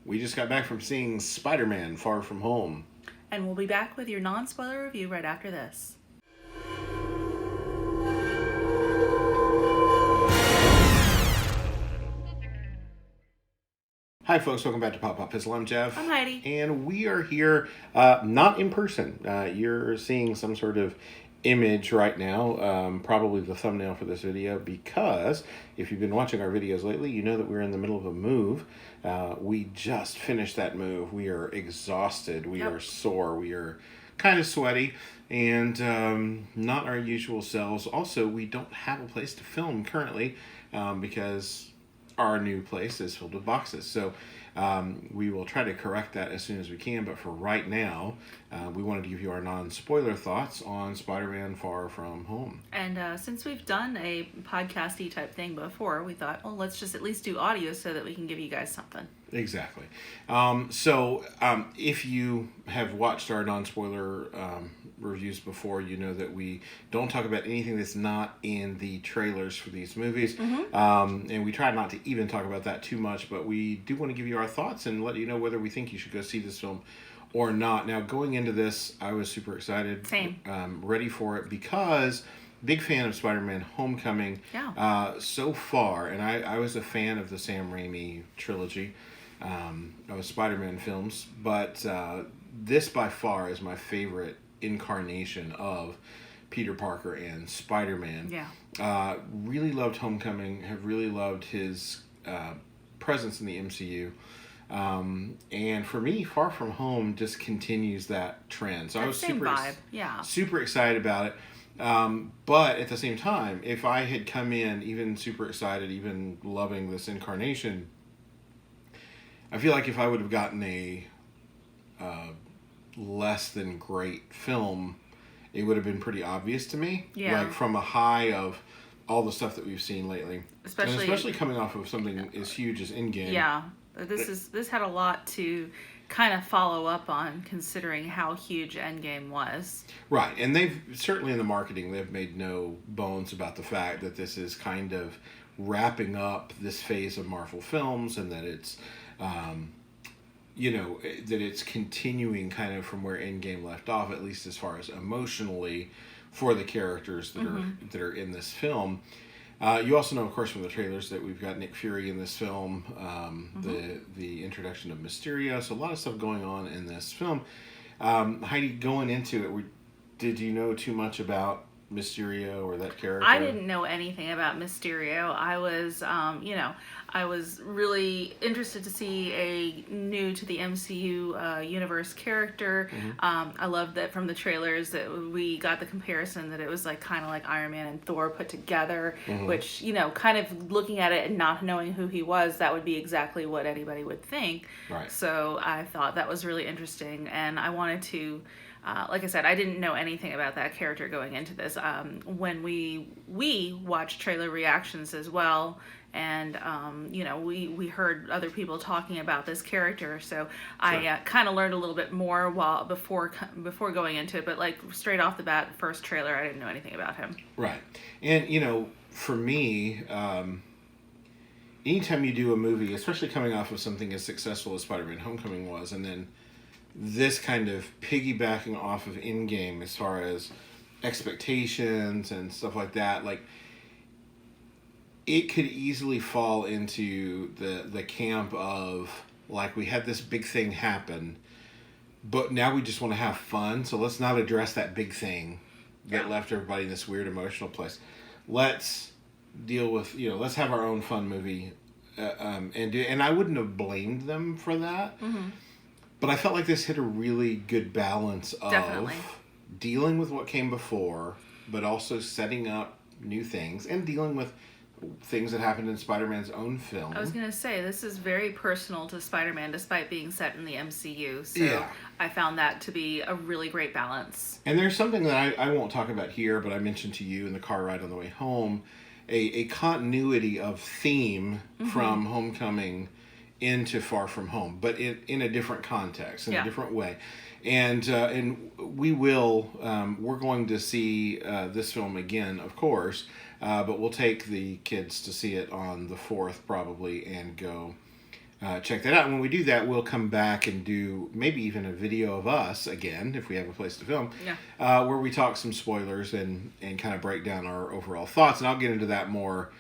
We just got back from seeing Spider-Man Far From Home. And we'll be back with your non-spoiler review right after this. Hi folks, welcome back to Pop Pop Pizzle. I'm Jeff. I'm Heidi. And we are here, not in person. You're seeing some sort of image right now, probably the thumbnail for this video, because if you've been watching our videos lately, you know that we're in the middle of a move. We just finished that move. We are exhausted. We are sore. We are kind of sweaty and not our usual selves. Also, we don't have a place to film currently because our new place is filled with boxes. So we will try to correct that as soon as we can. But for right now, we wanted to give you our non-spoiler thoughts on Spider-Man Far From Home. And since we've done a podcasty type thing before, we thought, well, let's just at least do audio so that we can give you guys something. Exactly. If you have watched our non-spoiler reviews before, you know that we don't talk about anything that's not in the trailers for these movies. And we try not to even talk about that too much, but we do want to give you our thoughts and let you know whether we think you should go see this film or not. Now, going into this, I was super excited. Same. Ready for it because big fan of Spider-Man Homecoming so far. And I was a fan of the Sam Raimi trilogy of Spider-Man films. But this by far is my favorite incarnation of Peter Parker and Spider-Man. Really loved Homecoming. Have really loved his presence in the MCU. And for me, Far From Home just continues that trend. So I was super excited about it. But at the same time, if I had come in even super excited, even loving this incarnation, I feel like if I would have gotten a less than great film, it would have been pretty obvious to me. Like from a high of all the stuff that we've seen lately, especially coming off of something as huge as Endgame. This had a lot to kind of follow up on, considering how huge Endgame was. Right, and they've certainly in the marketing they've made no bones about the fact that this is kind of wrapping up this phase of Marvel films, and that it's that it's continuing kind of from where Endgame left off, at least as far as emotionally for the characters that are in this film. You also know, of course, from the trailers that we've got Nick Fury in this film, the introduction of Mysterio, so a lot of stuff going on in this film. Heidi, going into it, did you know too much about Mysterio or that character? I didn't know anything about Mysterio. I was really interested to see a new to the MCU universe character. I loved that from the trailers that we got the comparison that it was like kind of like Iron Man and Thor put together, which, kind of looking at it and not knowing who he was, that would be exactly what anybody would think. Right. So I thought that was really interesting, and I wanted to like I said, I didn't know anything about that character going into this. When we watched trailer reactions as well, and we heard other people talking about this character, so I kind of learned a little bit more before going into it. But like straight off the bat, first trailer, I didn't know anything about him. Right, and for me, anytime you do a movie, especially coming off of something as successful as Spider-Man Homecoming was, and then this kind of piggybacking off of Endgame as far as expectations and stuff like that, like it could easily fall into the camp of like, we had this big thing happen, but now we just want to have fun, so let's not address that big thing that left everybody in this weird emotional place. Let's deal with, let's have our own fun movie, and I wouldn't have blamed them for that. But I felt like this hit a really good balance of dealing with what came before, but also setting up new things and dealing with things that happened in Spider-Man's own film. I was going to say, this is very personal to Spider-Man, despite being set in the MCU. So I found that to be a really great balance. And there's something that I won't talk about here, but I mentioned to you in the car ride on the way home, a continuity of theme from Homecoming into Far From Home, but in a different context, in a different way. And we're going to see this film again, of course, but we'll take the kids to see it on the 4th probably and go check that out. And when we do that, we'll come back and do maybe even a video of us again, if we have a place to film, where we talk some spoilers and kind of break down our overall thoughts. And I'll get into that more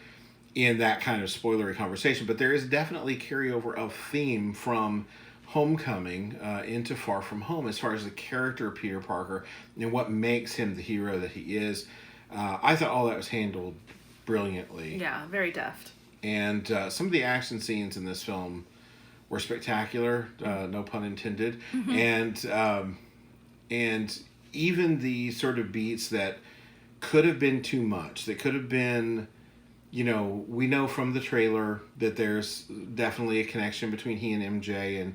in that kind of spoilery conversation. But there is definitely carryover of theme from Homecoming into Far From Home as far as the character of Peter Parker and what makes him the hero that he is. I thought all that was handled brilliantly. Yeah, very deft. And some of the action scenes in this film were spectacular, no pun intended. And even the sort of beats that could have been too much, that could have been, we know from the trailer that there's definitely a connection between he and MJ, and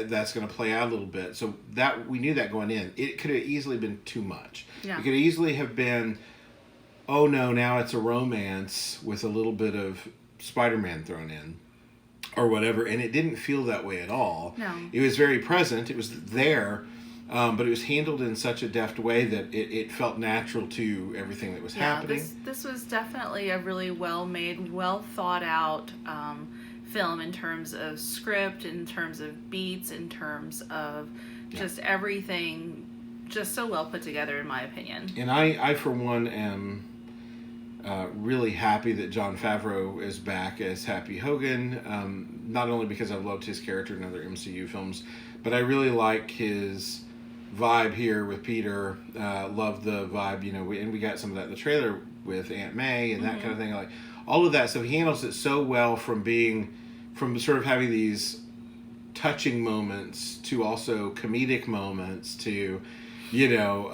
that's going to play out a little bit. So that we knew that going in. It could have easily been too much. Yeah. It could easily have been, oh no, now it's a romance with a little bit of Spider-Man thrown in or whatever, and it didn't feel that way at all. No. It was very present, it was there, but it was handled in such a deft way that it felt natural to everything that was happening. This was definitely a really well-made, well-thought-out film in terms of script, in terms of beats, in terms of just everything, just so well put together, in my opinion. And I for one, am really happy that Jon Favreau is back as Happy Hogan, not only because I've loved his character in other MCU films, but I really like his vibe here with Peter. Love the vibe, and we got some of that in the trailer with Aunt May and that kind of thing. Like all of that stuff, he handles it so well from sort of having these touching moments to also comedic moments to hero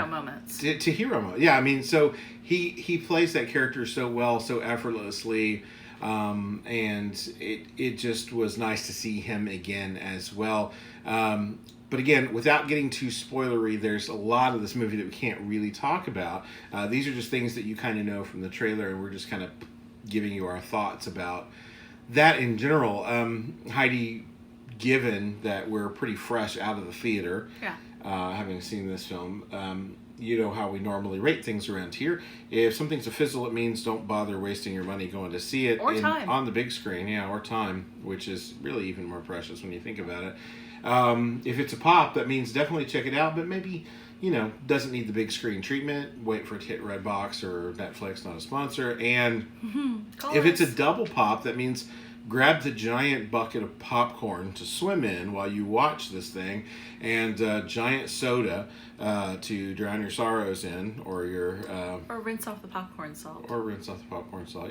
moments. To hero moments. Yeah, I mean, so he plays that character so well, so effortlessly, and it just was nice to see him again as well. But again, without getting too spoilery, there's a lot of this movie that we can't really talk about. These are just things that you kind of know from the trailer, and we're just kind of giving you our thoughts about that in general. Heidi, given that we're pretty fresh out of the theater, having seen this film, you know how we normally rate things around here. If something's a fizzle, it means don't bother wasting your money going to see it on the big screen, or time, which is really even more precious when you think about it. If it's a pop, that means definitely check it out, but maybe, doesn't need the big screen treatment. Wait for it to hit Redbox or Netflix, not a sponsor. And if it's a double pop, that means grab the giant bucket of popcorn to swim in while you watch this thing, and giant soda to drown your sorrows in, or or rinse off the popcorn salt.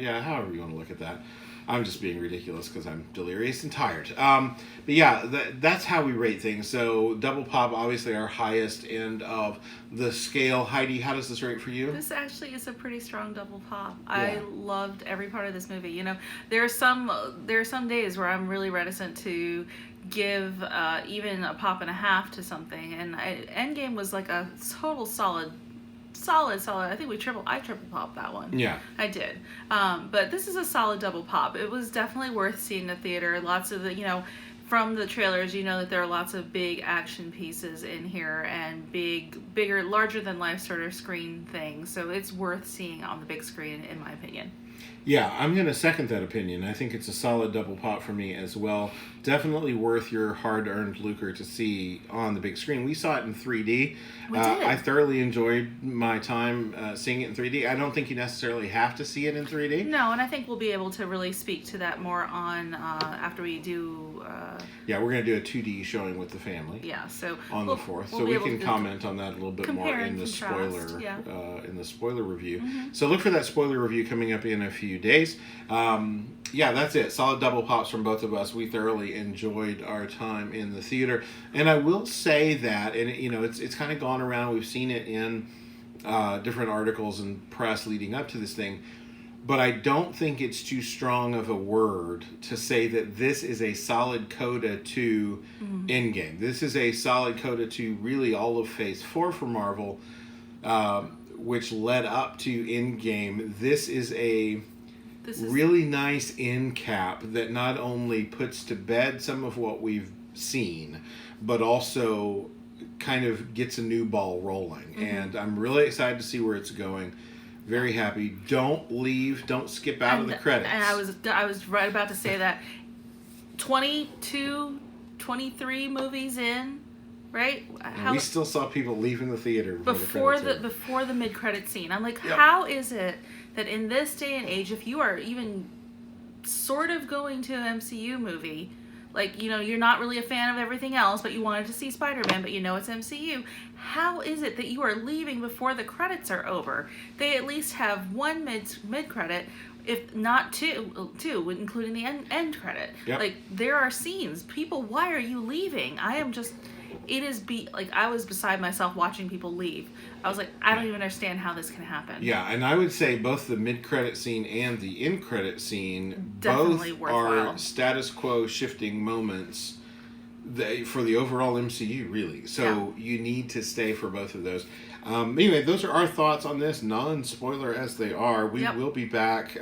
Yeah, however you want to look at that. I'm just being ridiculous because I'm delirious and tired. But yeah, that's how we rate things. So double pop, obviously our highest end of the scale. Heidi, how does this rate for you? This actually is a pretty strong double pop. Yeah. I loved every part of this movie. There are some days where I'm really reticent to give even a pop and a half to something, and Endgame was like a total solid. I think I triple popped that one. Yeah, I did. But this is a solid double pop. It was definitely worth seeing in the theater. Lots of from the trailers, that there are lots of big action pieces in here and bigger, larger than life sort of screen things. So it's worth seeing on the big screen, in my opinion. Yeah, I'm going to second that opinion. I think it's a solid double pop for me as well. Definitely worth your hard-earned lucre to see on the big screen. We saw it in 3D. We did. I thoroughly enjoyed my time seeing it in 3D. I don't think you necessarily have to see it in 3D. No, and I think we'll be able to really speak to that more on after we do... Yeah, we're going to do a 2D showing with the family. Yeah, so... On the 4th. So we can comment on that a little bit more in the spoiler review. Mm-hmm. So look for that spoiler review coming up in a few days. Yeah, that's it. Solid double pops from both of us. We thoroughly enjoyed our time in the theater, and I will say that, and it's kind of gone around. We've seen it in different articles and press leading up to this thing, but I don't think it's too strong of a word to say that this is a solid coda to Endgame. This is a solid coda to really all of Phase 4 for Marvel, which led up to Endgame. This is a really nice end cap that not only puts to bed some of what we've seen, but also kind of gets a new ball rolling. And I'm really excited to see where it's going. Very happy. Don't skip out of the credits. And I was right about to say that. 22, 23 movies in, right? We still saw people leaving the theater before the mid-credit scene. I'm like, how is it that in this day and age, if you are even sort of going to an MCU movie, like, you know, you're not really a fan of everything else, but you wanted to see Spider-Man, but you know it's MCU, how is it that you are leaving before the credits are over? They at least have one mid-credit, if not two, including the end credit. Yep. Like, there are scenes. People, why are you leaving? I was beside myself watching people leave. I was like, I don't even understand how this can happen. Yeah, and I would say both the mid-credit scene and the end-credit scene definitely both worthwhile. are status quo shifting moments for the overall MCU, really. So you need to stay for both of those. Anyway, those are our thoughts on this, non-spoiler as they are. We will be back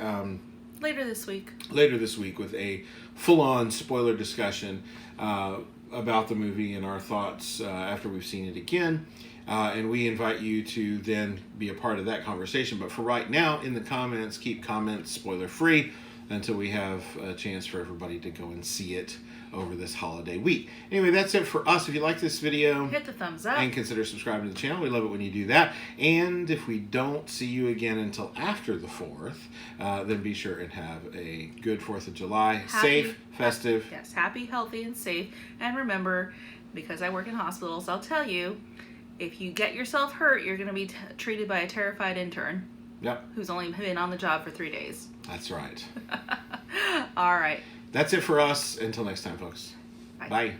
later this week with a full-on spoiler discussion about the movie and our thoughts after we've seen it again. And we invite you to then be a part of that conversation. But for right now, in the comments, keep comments spoiler-free until we have a chance for everybody to go and see it over this holiday week. Anyway, that's it for us. If you like this video, hit the thumbs up and consider subscribing to the channel. We love it when you do that. And if we don't see you again until after the 4th, then be sure and have a good 4th of July. Safe, festive. Yes, happy, healthy, and safe. And remember, because I work in hospitals, I'll tell you, if you get yourself hurt, you're going to be treated by a terrified intern. Yep. Who's only been on the job for 3 days. That's right. All right. That's it for us. Until next time, folks. Bye. Bye.